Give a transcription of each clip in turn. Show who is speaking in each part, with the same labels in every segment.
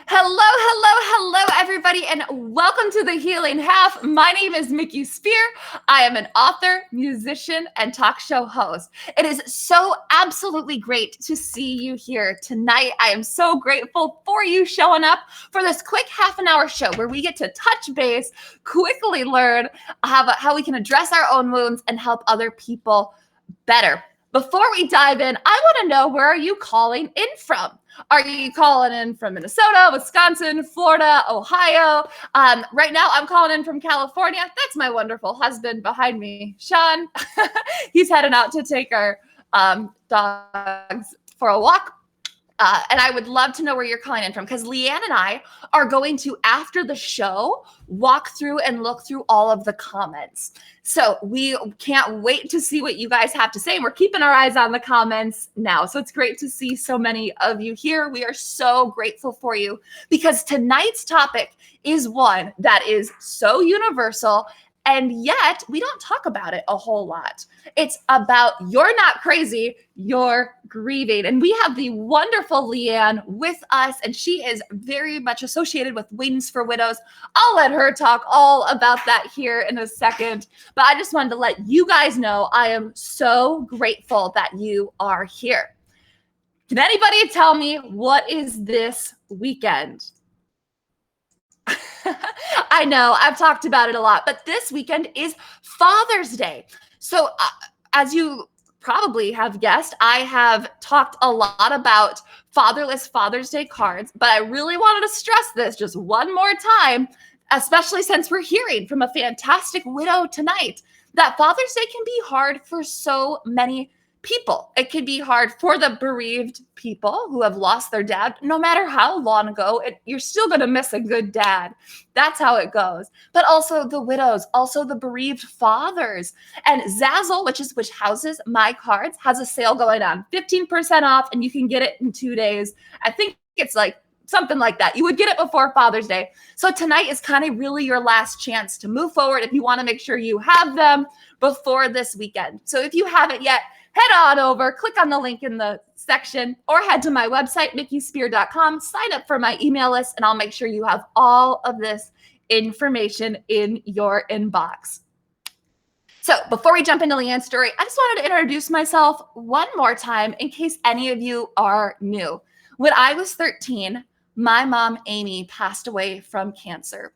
Speaker 1: Hello, hello, hello, everybody, and welcome to The Healing Half. My name is Mickey Spear. I am an author, musician, and talk show host. It is so absolutely great to see you here tonight. I am so grateful for you showing up for this quick half an hour show where we get to touch base, quickly learn how we can address our own wounds and help other people better. Before we dive in, I want to know, where are you calling in from? Are you calling in from Minnesota, Wisconsin, Florida, Ohio? Right now, I'm calling in from California. That's my wonderful husband behind me, Sean. He's heading out to take our dogs for a walk. And I would love to know where you're calling in from, because Liane and I are going to, after the show, walk through and look through all of the comments. So we can't wait to see what you guys have to say. And we're keeping our eyes on the comments now. So it's great to see so many of you here. We are so grateful for you, because tonight's topic is one that is so universal, and yet we don't talk about it a whole lot. It's about you're not crazy, you're grieving. And we have the wonderful Liane with us, and she is very much associated with Wings for Widows. I'll let her talk all about that here in a second. But I just wanted to let you guys know I am so grateful that you are here. Can anybody tell me, what is this weekend? I know I've talked about it a lot, but this weekend is Father's Day. So as you probably have guessed, I have talked a lot about fatherless Father's Day cards, but I really wanted to stress this just one more time, especially since we're hearing from a fantastic widow tonight, that Father's Day can be hard for so many people. It can be hard for the bereaved people who have lost their dad. No matter how long ago, you're still going to miss a good dad. That's how it goes. But also the widows, also the bereaved fathers. And Zazzle, which houses my cards, has a sale going on, 15% off, and you can get it in 2 days. I think it's like something like that. You would get it before Father's Day. So tonight is kind of really your last chance to move forward if you want to make sure you have them before this weekend. So if you haven't yet, head on over, click on the link in the section, or head to my website, mickyspear.com, sign up for my email list, and I'll make sure you have all of this information in your inbox. So before we jump into Liane's story, I just wanted to introduce myself one more time in case any of you are new. When I was 13, my mom, Amy, passed away from cancer.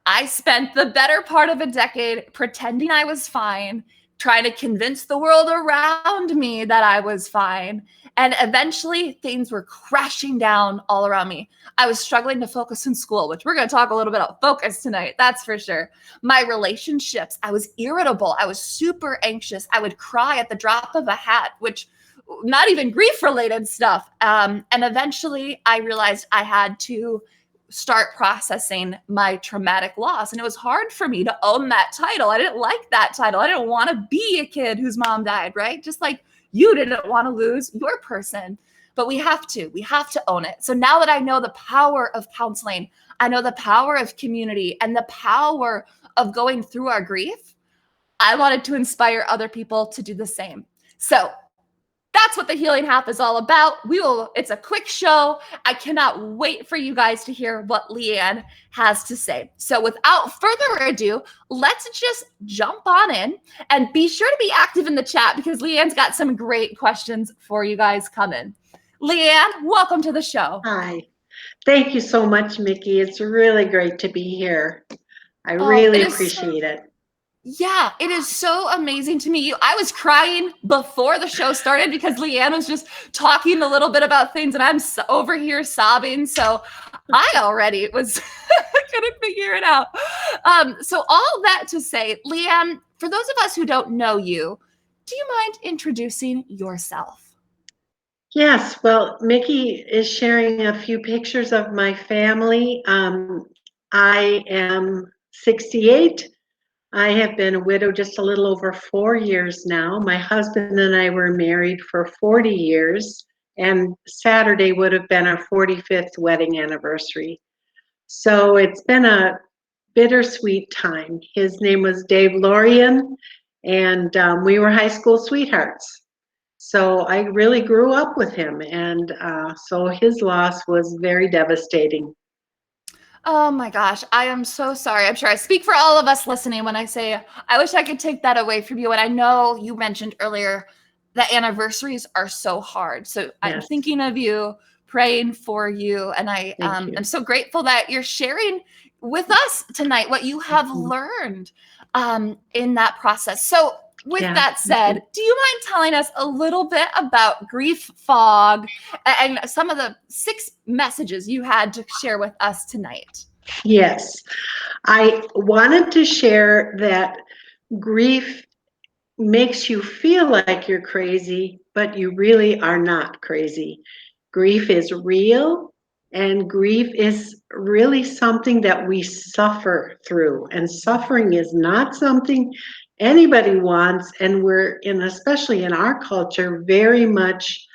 Speaker 1: I spent the better part of a decade pretending I was fine, trying to convince the world around me that I was fine. And eventually things were crashing down all around me. I was struggling to focus in school, which we're going to talk a little bit about focus tonight. That's for sure. My relationships, I was irritable. I was super anxious. I would cry at the drop of a hat, which not even grief related stuff. And eventually I realized I had to start processing my traumatic loss. And it was hard for me to own that title. I didn't like that title. I didn't want to be a kid whose mom died, right? Just like you didn't want to lose your person. But we have to own it. So now that I know the power of counseling, I know the power of community and the power of going through our grief, I wanted to inspire other people to do the same. So that's what the Healing Half is all about. It's a quick show. I cannot wait for you guys to hear what Liane has to say. So without further ado, let's just jump on in, and be sure to be active in the chat, because Liane's got some great questions for you guys coming. Liane, welcome to the show.
Speaker 2: Hi. Thank you so much, Mickey. It's really great to be here. I really appreciate it.
Speaker 1: Yeah, it is so amazing to meet you. I was crying before the show started because Liane was just talking a little bit about things, and I'm over here sobbing. So I already couldn't figure it out. So all that to say, Liane, for those of us who don't know you, do you mind introducing yourself?
Speaker 2: Yes, well, Mickey is sharing a few pictures of my family. I am 68. I have been a widow just a little over 4 years now. My husband and I were married for 40 years, and Saturday would have been our 45th wedding anniversary. So it's been a bittersweet time. His name was Dave Laurion, and we were high school sweethearts. So I really grew up with him, and so his loss was very devastating.
Speaker 1: Oh my gosh, I am so sorry. I'm sure I speak for all of us listening when I say I wish I could take that away from you. And I know you mentioned earlier that anniversaries are so hard. So I'm
Speaker 2: Yes,
Speaker 1: thinking of you, praying for you, and I
Speaker 2: thank you.
Speaker 1: am so grateful that you're sharing with us tonight what you have
Speaker 2: Mhm.
Speaker 1: learned in that process. So with
Speaker 2: Yeah,
Speaker 1: that
Speaker 2: thank
Speaker 1: said,
Speaker 2: you.
Speaker 1: do you mind telling us a little bit about grief fog and some of the 6 messages you had to share with us tonight?
Speaker 2: Yes, I wanted to share that grief makes you feel like you're crazy, but you really are not crazy. Grief is real, and grief is really something that we suffer through. And suffering is not something anybody wants. And we're in, especially in our culture, very much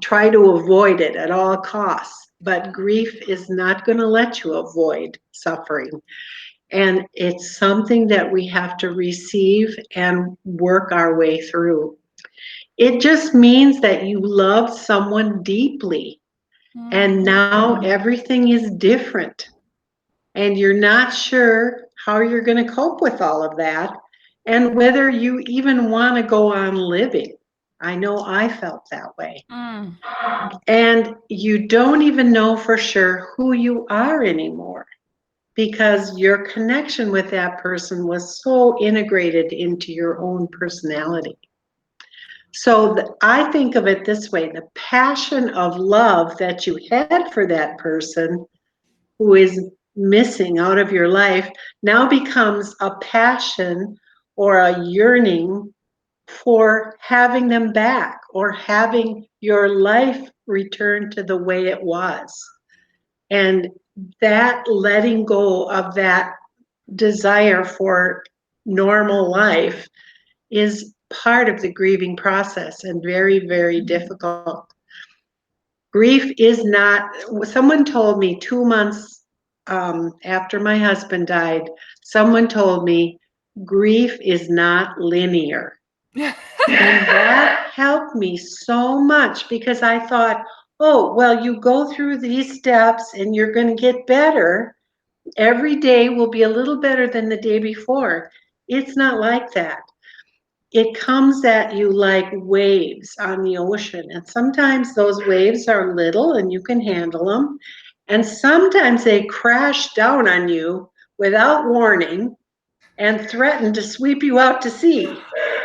Speaker 2: try to avoid it at all costs. But grief is not going to let you avoid suffering. And it's something that we have to receive and work our way through. It just means that you love someone deeply, and
Speaker 1: Mm.
Speaker 2: now everything is different, and you're not sure how you're going to cope with all of that and whether you even want to go on living. I know I felt that way.
Speaker 1: Mm.
Speaker 2: And you don't even know for sure who you are anymore, because your connection with that person was so integrated into your own personality. So I think of it this way: the passion of love that you had for that person who is missing out of your life now becomes a passion or a yearning for having them back or having your life return to the way it was. And that letting go of that desire for normal life is part of the grieving process and very, very difficult. Grief is not, someone told me 2 months after my husband died, someone told me grief is not linear. And that helped me so much because I thought, oh, well, you go through these steps and you're going to get better. Every day will be a little better than the day before. It's not like that. It comes at you like waves on the ocean. And sometimes those waves are little and you can handle them. And sometimes they crash down on you without warning and threaten to sweep you out to sea.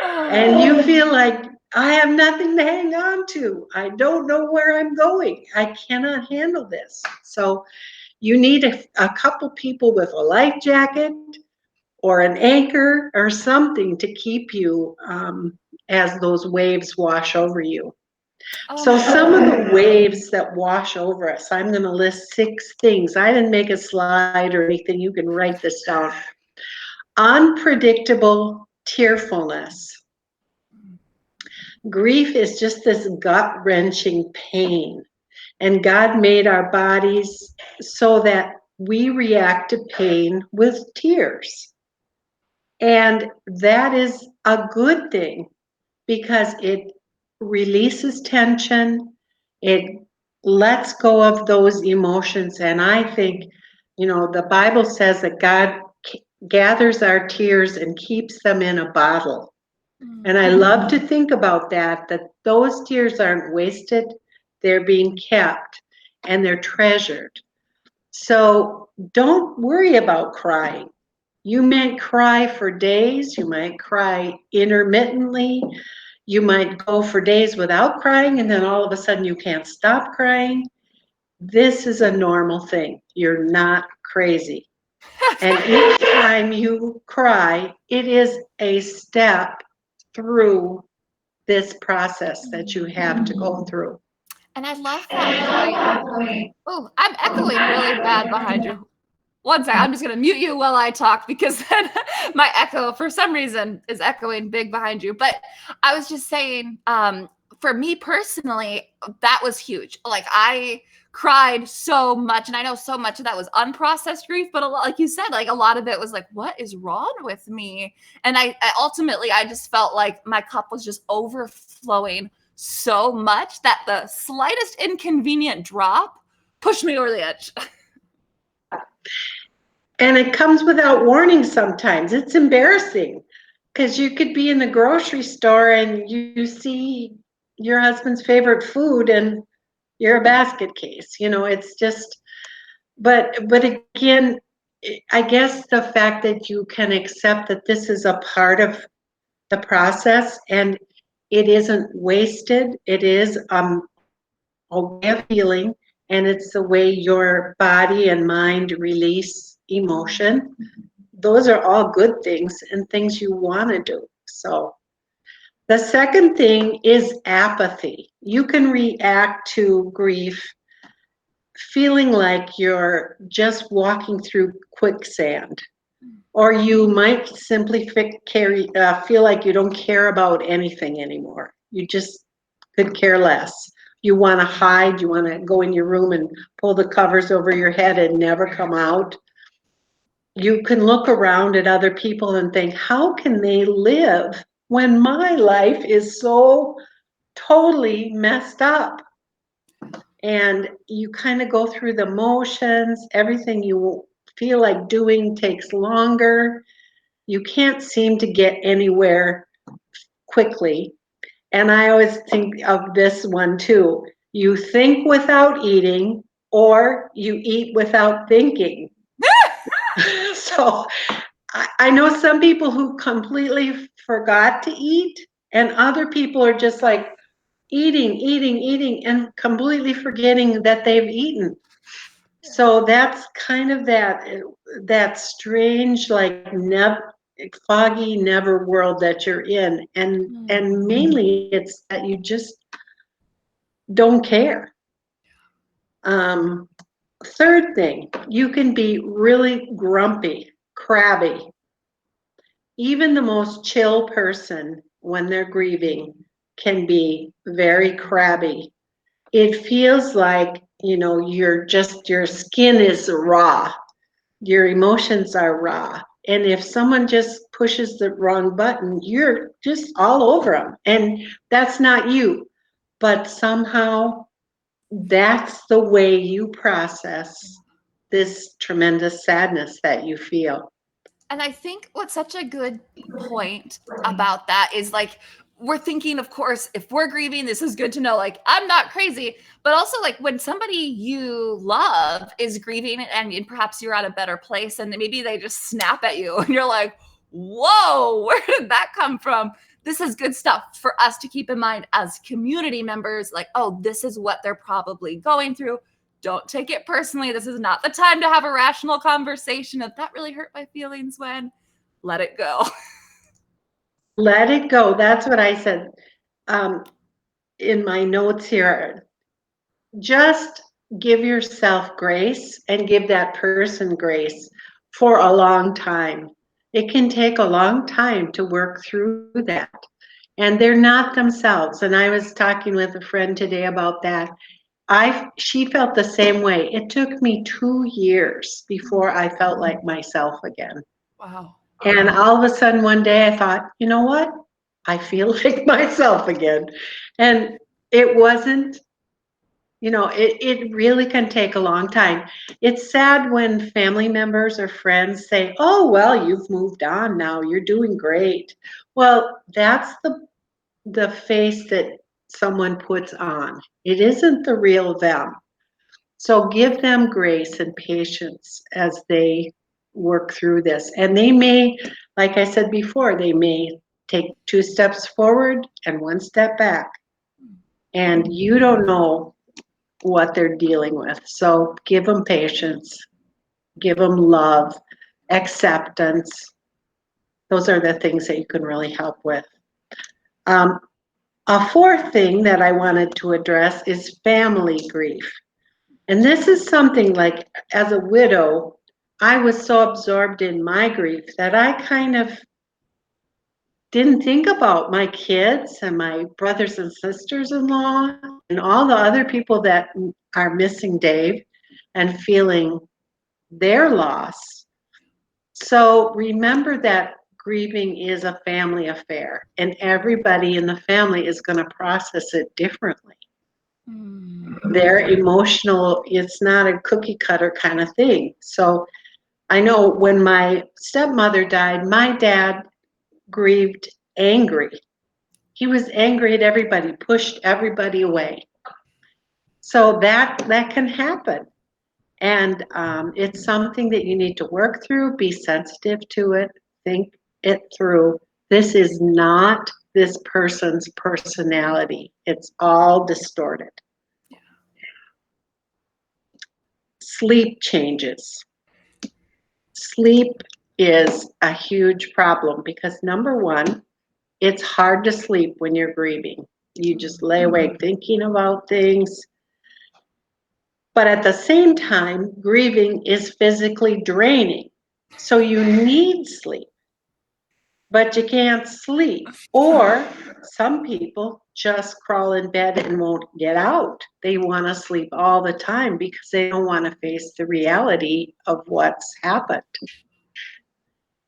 Speaker 2: And
Speaker 1: Oh.
Speaker 2: you feel like, I have nothing to hang on to. I don't know where I'm going. I cannot handle this. So you need a couple people with a life jacket or an anchor or something to keep you as those waves wash over you.
Speaker 1: Oh
Speaker 2: So
Speaker 1: my
Speaker 2: some of
Speaker 1: God.
Speaker 2: the waves that wash over us, I'm going to list 6 things. I didn't make a slide or anything. You can write this down. Unpredictable tearfulness. Grief is just this gut-wrenching pain. And God made our bodies so that we react to pain with tears. And that is a good thing because it releases tension, it lets go of those emotions. And I think, the Bible says that God gathers our tears and keeps them in a bottle. And I love to think about that those tears aren't wasted, they're being kept and they're treasured. So don't worry about crying. You might cry for days, you might cry intermittently, you might go for days without crying, and then all of a sudden you can't stop crying. This is a normal thing. You're not crazy. And each time you cry, it is a step through this process that you have to go through.
Speaker 1: And I love that point. Oh, I'm echoing really bad behind you. One sec, I'm just gonna mute you while I talk because then my echo, for some reason, is echoing big behind you. But I was just saying, for me personally, that was huge. Like I cried so much, and I know so much of that was unprocessed grief, but a lot, like you said, like a lot of it was like, what is wrong with me? And I ultimately, I just felt like my cup was just overflowing so much that the slightest inconvenient drop pushed me over the edge.
Speaker 2: And it comes without warning sometimes. It's embarrassing because you could be in the grocery store and you see your husband's favorite food and you're a basket case. It's just, but again, I guess the fact that you can accept that this is a part of the process and it isn't wasted, it is a way of healing, and it's the way your body and mind release emotion. Those are all good things and things you want to do. So the second thing is apathy. You can react to grief feeling like you're just walking through quicksand, or you might simply feel like you don't care about anything anymore. You just could care less. You want to hide, you want to go in your room and pull the covers over your head and never come out. You can look around at other people and think, how can they live when my life is so totally messed up? And you kind of go through the motions. Everything you feel like doing takes longer. You can't seem to get anywhere quickly. And I always think of this one too. You think without eating, or you eat without thinking. So I know some people who completely forgot to eat, and other people are just like eating, and completely forgetting that they've eaten. So that's kind of that strange, like foggy never world that you're in, and mainly it's that you just don't care. Third thing, you can be really grumpy, crabby. Even the most chill person, when they're grieving, can be very crabby. It feels like, your skin is raw. Your emotions are raw. And if someone just pushes the wrong button, you're just all over them. And that's not you. But somehow that's the way you process this tremendous sadness that you feel.
Speaker 1: And I think what's such a good point about that is like, we're thinking, of course, if we're grieving, this is good to know, like, I'm not crazy. But also, like, when somebody you love is grieving and perhaps you're at a better place and maybe they just snap at you and you're like, whoa, where did that come from? This is good stuff for us to keep in mind as community members. Like, oh, this is what they're probably going through. Don't take it personally. This is not the time to have a rational conversation. If that really hurt my feelings, when let it go.
Speaker 2: Let it go. That's what I said in my notes here. Just give yourself grace and give that person grace for a long time. It can take a long time to work through that. And they're not themselves. And I was talking with a friend today about that. She felt the same way. It took me 2 years before I felt like myself again.
Speaker 1: Wow.
Speaker 2: And all of a sudden one day I thought, you know what? I feel like myself again. And it wasn't, it really can take a long time. It's sad when family members or friends say, oh, well, you've moved on now. You're doing great. Well, that's the face that someone puts on. It isn't the real them. So give them grace and patience as they work through this. And they may, like I said before, they may take 2 steps forward and 1 step back. And you don't know what they're dealing with. So give them patience, give them love, acceptance. Those are the things that you can really help with. A fourth thing that I wanted to address is family grief. And this is something like, as a widow, I was so absorbed in my grief that I kind of didn't think about my kids and my brothers and sisters-in-law and all the other people that are missing Dave and feeling their loss. So remember that grieving is a family affair, and everybody in the family is going to process it differently. Their emotional, it's not a cookie cutter kind of thing. So I know when my stepmother died, my dad grieved angry. He was angry at everybody, pushed everybody away. So that can happen. And it's something that you need to work through, be sensitive to it, think it through. This is not this person's personality. It's all distorted. Sleep changes. Sleep is a huge problem because number one, it's hard to sleep when you're grieving. You just lay awake thinking about things. But at the same time, grieving is physically draining. So you need sleep, but you can't sleep. Or some people just crawl in bed and won't get out. They want to sleep all the time because they don't want to face the reality of what's happened.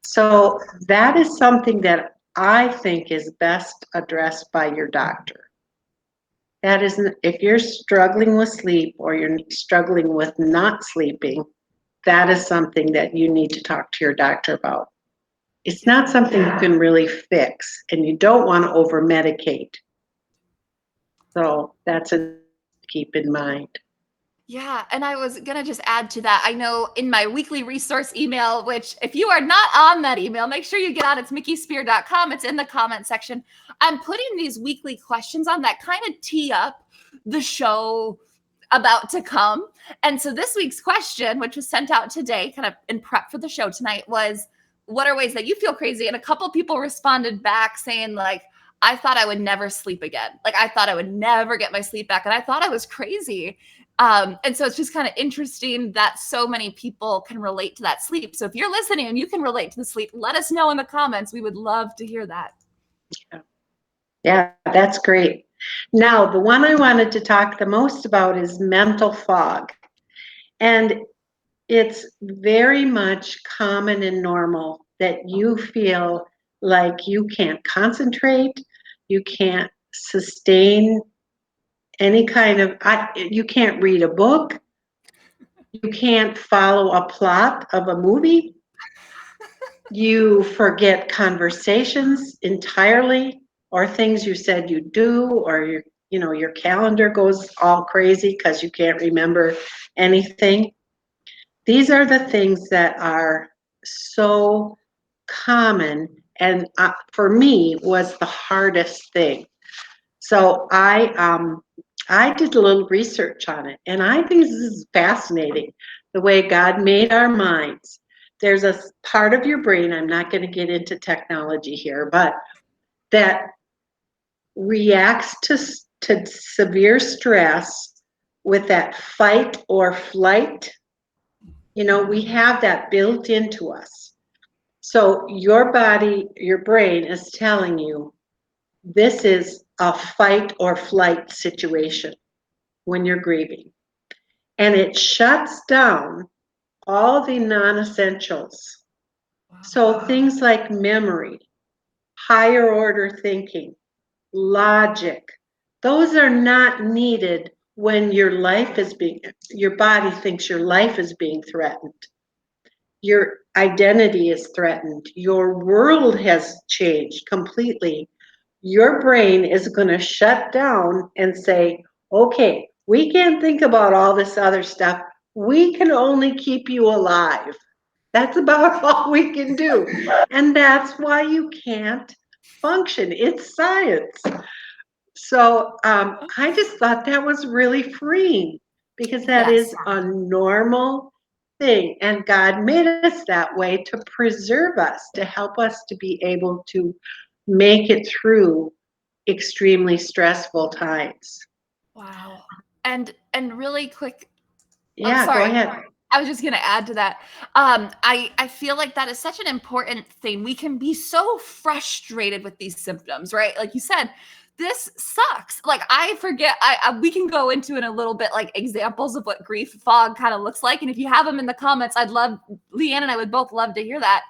Speaker 2: So that is something that I think is best addressed by your doctor. That isn't, if you're struggling with sleep or you're struggling with not sleeping, that is something that you need to talk to your doctor about. It's not something you can really fix, and you don't want to over medicate. So that's a keep in mind.
Speaker 1: Yeah, and I was going to just add to that. I know in my weekly resource email, which if you are not on that email, make sure you get on. It's mickyspear.com. It's in the comment section. I'm putting these weekly questions on that kind of tee up the show about to come. And so this week's question, which was sent out today, kind of in prep for the show tonight, was what are ways that you feel crazy? And a couple people responded back saying like, I thought I would never sleep again. Like I thought I would never get my sleep back. And I thought I was crazy. And so it's just kind of interesting that so many people can relate to that sleep. So if you're listening and you can relate to the sleep, let us know in the comments. We would love to hear that.
Speaker 2: Yeah, that's great. Now, the one I wanted to talk the most about is mental fog. And it's very much common and normal that you feel like you can't concentrate, you can't sustain any kind of, you can't read a book, you can't follow a plot of a movie, you forget conversations entirely, or things you said you do, or your calendar goes all crazy because you can't remember anything. These are the things that are so common, and for me was the hardest thing. So I did a little research on it, and I think this is fascinating, the way God made our minds. There's a part of your brain, I'm not going to get into technology here, but that reacts to severe stress with that fight or flight. We have that built into us. So your body, your brain is telling you this is a fight or flight situation when you're grieving. And it shuts down all the non-essentials. So things like memory, higher order thinking, logic, those are not needed when your body thinks your life is being threatened. Your identity is threatened. Your world has changed completely. Your brain is going to shut down and say, okay, we can't think about all this other stuff. We can only keep you alive. That's about all we can do. And that's why you can't function. It's science. So I just thought that was really freeing because that is a normal thing. And God made us that way to preserve us, to help us to be able to make it through extremely stressful times.
Speaker 1: Wow. And really quick.
Speaker 2: Yeah,
Speaker 1: sorry.
Speaker 2: go ahead.
Speaker 1: I was just going to add to that. I feel like that is such an important thing. We can be so frustrated with these symptoms, right? Like you said, this sucks. Like I forget, we can go into in a little bit like examples of what grief fog kind of looks like. And if you have them in the comments, I'd love, Liane and I would both love to hear that.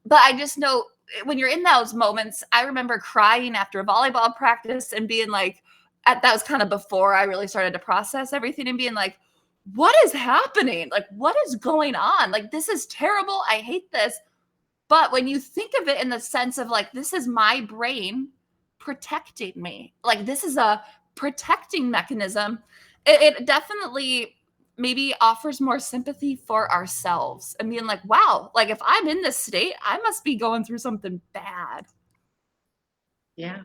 Speaker 1: But I just know when you're in those moments, I remember crying after a volleyball practice and being like, that was kind of before I really started to process everything and being like, what is happening? Like, what is going on? Like, this is terrible. I hate this. But when you think of it in the sense of like, this is my brain protecting me, like, this is a protecting mechanism, it definitely maybe offers more sympathy for ourselves and being like, wow, like, if I'm in this state, I must be going through something bad.
Speaker 2: Yeah.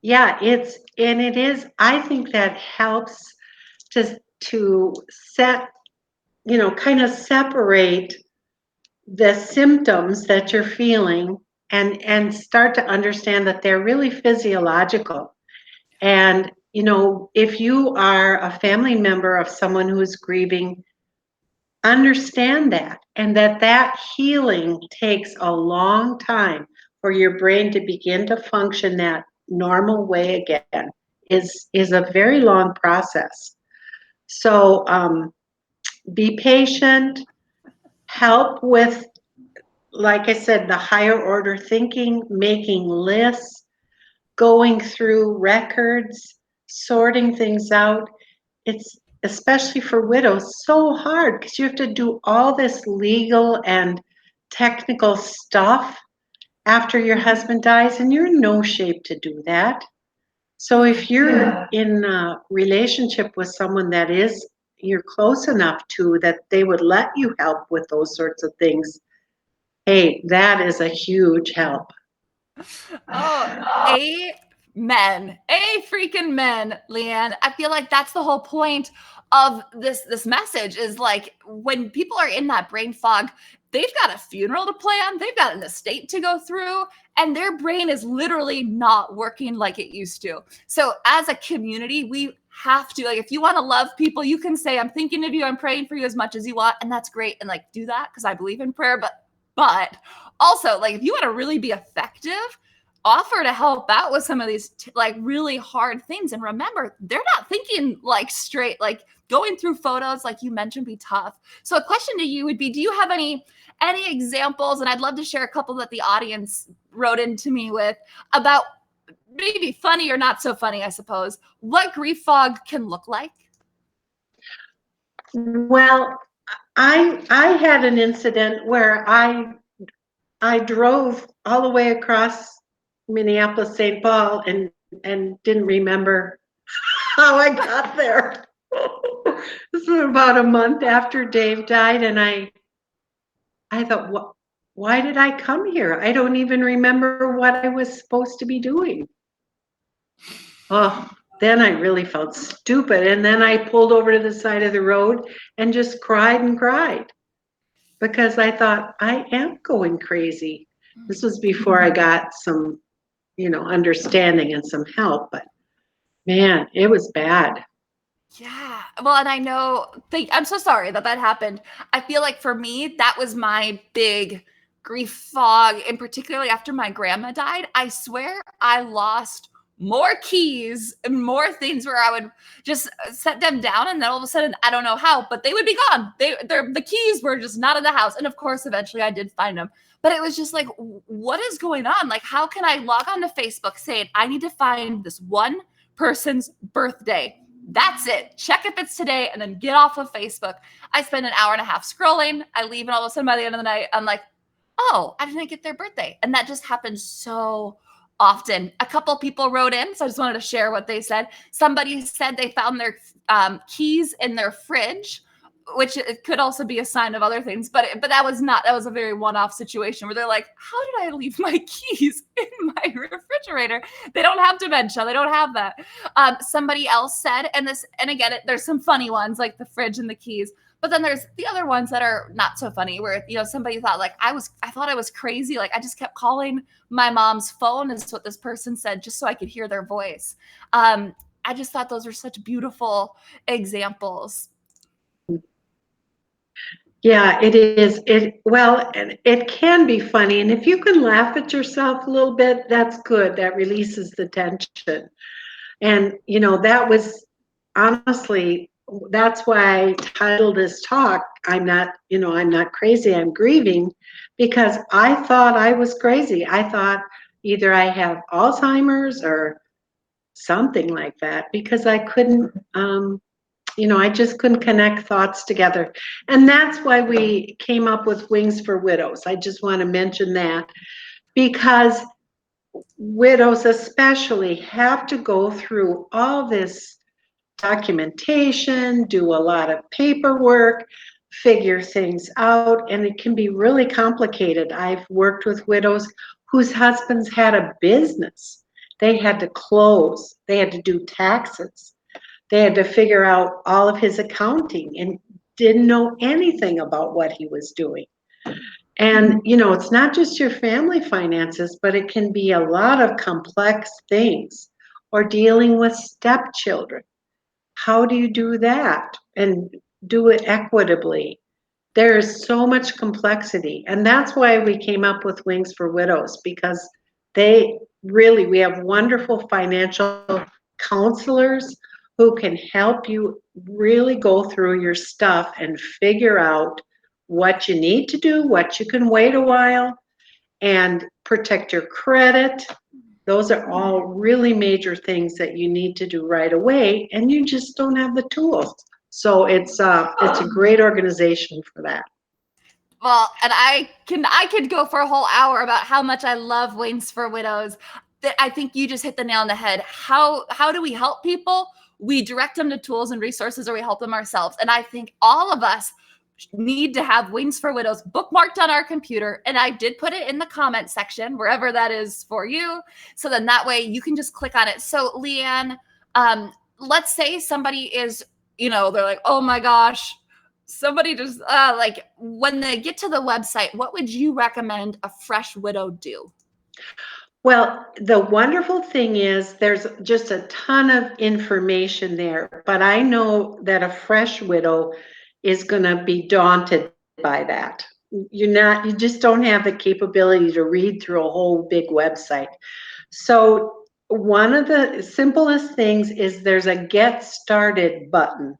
Speaker 2: Yeah, it is, I think that helps to set, kind of separate the symptoms that you're feeling and start to understand that they're really physiological. And, if you are a family member of someone who's grieving, understand that and that healing takes a long time for your brain to begin to function that normal way again is a very long process. So be patient, help with, like I said, the higher order thinking, making lists, going through records, sorting things out. It's, especially for widows, so hard because you have to do all this legal and technical stuff after your husband dies, and you're in no shape to do that. So if you're in a relationship with someone that is you're close enough to that they would let you help with those sorts of things, hey, that is a huge help.
Speaker 1: Oh, amen. A freaking men, Liane. I feel like that's the whole point of this message is like when people are in that brain fog, they've got a funeral to plan, they've got an estate to go through, and their brain is literally not working like it used to. So as a community, we have to, like, if you want to love people, you can say, I'm thinking of you, I'm praying for you as much as you want, and that's great. And like do that because I believe in prayer, but also, like, if you want to really be effective, offer to help out with some of these like really hard things. And remember, they're not thinking like straight, like going through photos, like you mentioned, be tough. So a question to you would be, do you have any examples? And I'd love to share a couple that the audience wrote into me with about maybe funny or not so funny, I suppose, what grief fog can look like.
Speaker 2: Well, I had an incident where I drove all the way across Minneapolis, St. Paul, and didn't remember how I got there. This was about a month after Dave died, and I thought, what? Why did I come here? I don't even remember what I was supposed to be doing. Oh, then I really felt stupid, and then I pulled over to the side of the road and just cried and cried because I thought I am going crazy. This was before I got some, understanding and some help, but man, it was bad.
Speaker 1: Yeah. Well, and I know, I'm so sorry that happened. I feel like for me, that was my big grief fog, and particularly after my grandma died. I swear I lost more keys and more things where I would just set them down, and then all of a sudden, I don't know how, but they would be gone. The keys were just not in the house. And of course, eventually I did find them. But it was just like, what is going on? Like, how can I log on to Facebook saying, I need to find this one person's birthday? That's it. Check if it's today and then get off of Facebook. I spend an hour and a half scrolling. I leave, and all of a sudden by the end of the night, I'm like, oh, I didn't get their birthday. And that just happens so often. A couple people wrote in, so I just wanted to share what they said. Somebody said they found their keys in their fridge, which it could also be a sign of other things, but that was a very one-off situation where they're like, how did I leave my keys in my refrigerator? They don't have dementia, they don't have that. Somebody else said, and again, there's some funny ones like the fridge and the keys, but then there's the other ones that are not so funny where, somebody thought like I thought I was crazy, like I just kept calling my mom's phone, is what this person said, just so I could hear their voice. I just thought those were such beautiful examples.
Speaker 2: Yeah, it is. And it can be funny. And if you can laugh at yourself a little bit, that's good. That releases the tension. And, that was honestly, that's why I titled this talk, I'm not crazy, I'm grieving, because I thought I was crazy. I thought either I have Alzheimer's or something like that because I couldn't, I just couldn't connect thoughts together. And that's why we came up with Wings for Widows. I just want to mention that because widows especially have to go through all this documentation, do a lot of paperwork, figure things out, and it can be really complicated. I've worked with widows whose husbands had a business. They had to close, they had to do taxes, they had to figure out all of his accounting and didn't know anything about what he was doing. And, it's not just your family finances, but it can be a lot of complex things or dealing with stepchildren. How do you do that and do it equitably? There is so much complexity. And that's why we came up with Wings for Widows, because we have wonderful financial counselors who can help you really go through your stuff and figure out what you need to do, what you can wait a while, and protect your credit. Those are all really major things that you need to do right away, and you just don't have the tools. So it's a great organization for that.
Speaker 1: Well, and I could go for a whole hour about how much I love Wings for Widows. That I think you just hit the nail on the head. How do we help people? We direct them to tools and resources, or we help them ourselves. And I think all of us need to have Wings for Widows bookmarked on our computer. And I did put it in the comment section, wherever that is for you. So then that way you can just click on it. So Liane, let's say somebody is, they're like, oh my gosh, somebody just like when they get to the website, what would you recommend a fresh widow do?
Speaker 2: Well, the wonderful thing is there's just a ton of information there, but I know that a fresh widow is going to be daunted by that. You just don't have the capability to read through a whole big website. So one of the simplest things is there's a Get Started button.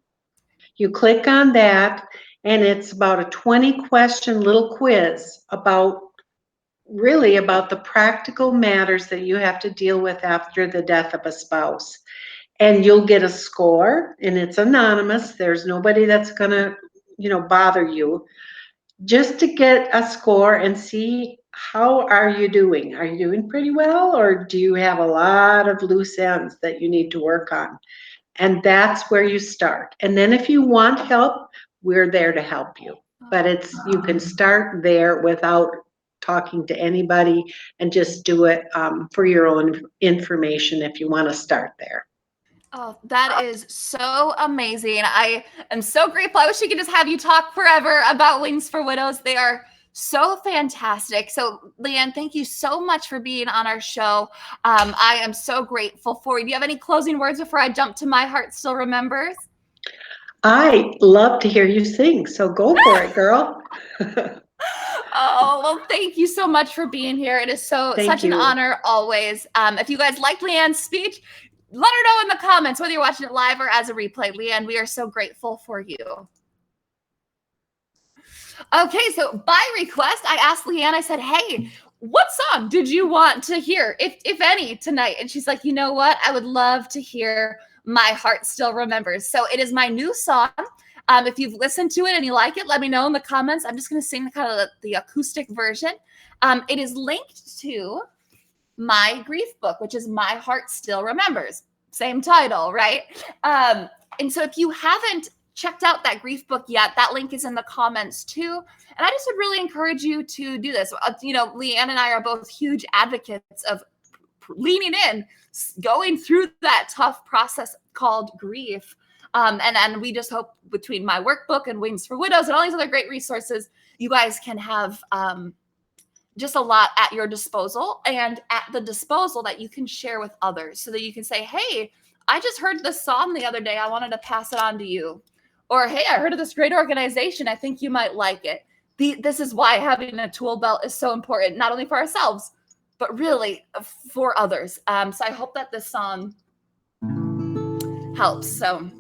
Speaker 2: You click on that, and it's about a 20-question little quiz about the practical matters that you have to deal with after the death of a spouse. And you'll get a score, and it's anonymous. There's nobody that's going to, bother you. Just to get a score and see how are you doing. Are you doing pretty well, or do you have a lot of loose ends that you need to work on? And that's where you start. And then if you want help, we're there to help you. But you can start there without talking to anybody and just do it for your own information if you want to start there.
Speaker 1: Oh, that is so amazing. I am so grateful. I wish we could just have you talk forever about Wings for Widows. They are so fantastic. So, Liane, thank you so much for being on our show. I am so grateful for you. Do you have any closing words before I jump to My Heart Still Remembers?
Speaker 2: I love to hear you sing, so go for it, girl.
Speaker 1: Oh, well, thank you so much for being here. It is such an honor always. If you guys like Liane's speech, let her know in the comments, whether you're watching it live or as a replay. Liane, we are so grateful for you. Okay, so by request, I asked Liane, I said, hey, what song did you want to hear, if any, tonight? And she's like, you know what? I would love to hear My Heart Still Remembers. So it is my new song. If you've listened to it and you like it, let me know in the comments. I'm just going to sing the acoustic version. It is linked to my grief book, which is My Heart Still Remembers. Same title, right? And so if you haven't checked out that grief book yet, that link is in the comments too. And I just would really encourage you to do this. Liane and I are both huge advocates of leaning in, going through that tough process called grief. And we just hope between my workbook and Wings for Widows and all these other great resources, you guys can have just a lot at your disposal and at the disposal that you can share with others so that you can say, hey, I just heard this song the other day. I wanted to pass it on to you. Or, hey, I heard of this great organization. I think you might like it. This is why having a tool belt is so important, not only for ourselves, but really for others. So I hope that this song helps. So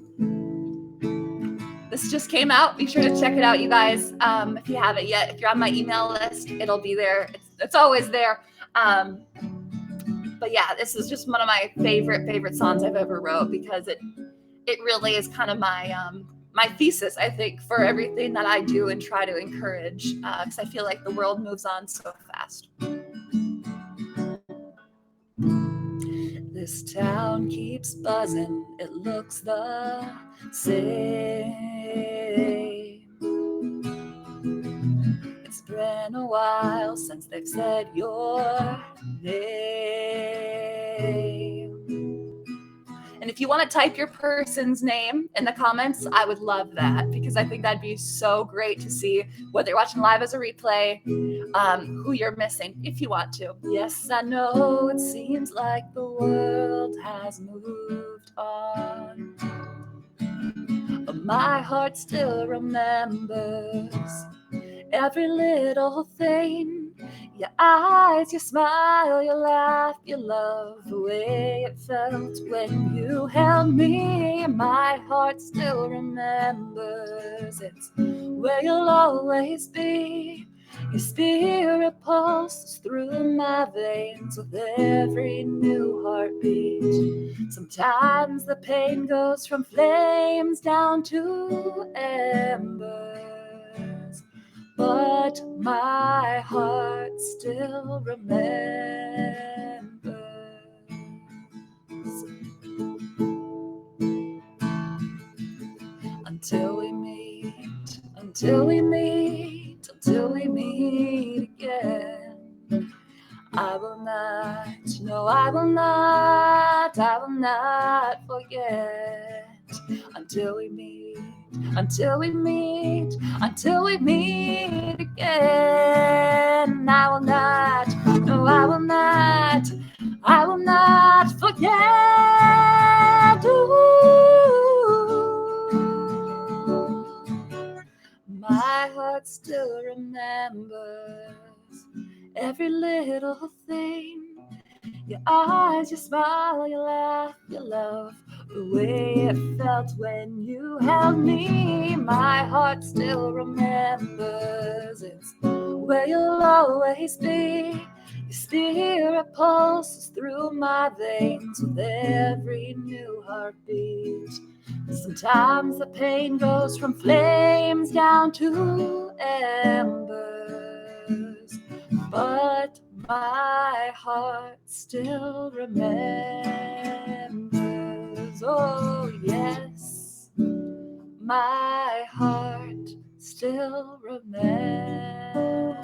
Speaker 1: this just came out. Be sure to check it out, you guys. If you haven't yet, if you're on my email list, it'll be there. It's always there. But yeah, this is just one of my favorite songs I've ever wrote, because it really is kind of my my thesis, I think, for everything that I do and try to encourage, because I feel like the world moves on so fast. This town keeps buzzing, it looks the same. It's been a while since they've said your name. And if you want to type your person's name in the comments, I would love that, because I think that'd be so great to see, whether you're watching live as a replay, who you're missing, if you want to. Yes, I know it seems like the world has moved on, but my heart still remembers every little thing. Your eyes, your smile, your laugh, your love, the way it felt when you held me. My heart still remembers. It's where you'll always be. Your spirit pulses through my veins with every new heartbeat. Sometimes the pain goes from flames down to embers, but my heart still remembers. Until we meet, until we meet, until we meet again. I will not, no, I will not forget. Until we meet, until we meet, until we meet again. I will not, no, I will not forget. Ooh, my heart still remembers every little thing. Your eyes, your smile, your laugh, your love, the way it felt when you held me. My heart still remembers. It's where you'll always be. Your spirit pulses through my veins with every new heartbeat. Sometimes the pain goes from flames down to embers, but my heart still remembers. Oh yes, my heart still remembers.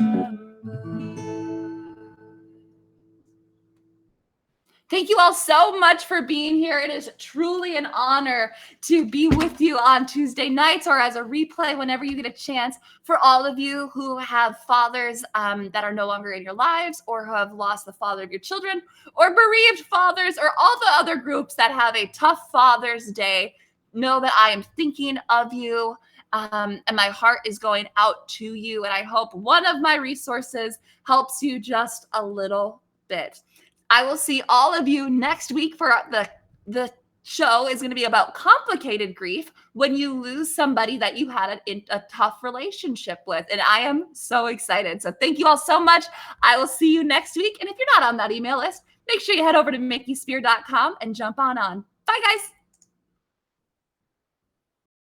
Speaker 1: Thank you all so much for being here. It is truly an honor to be with you on Tuesday nights or as a replay whenever you get a chance. For all of you who have fathers that are no longer in your lives, or who have lost the father of your children, or bereaved fathers, or all the other groups that have a tough Father's Day, know that I am thinking of you. And my heart is going out to you. And I hope one of my resources helps you just a little bit. I will see all of you next week for the show is going to be about complicated grief, when you lose somebody that you had a tough relationship with. And I am so excited. So thank you all so much. I will see you next week. And if you're not on that email list, make sure you head over to mickyspear.com and jump on. Bye, guys.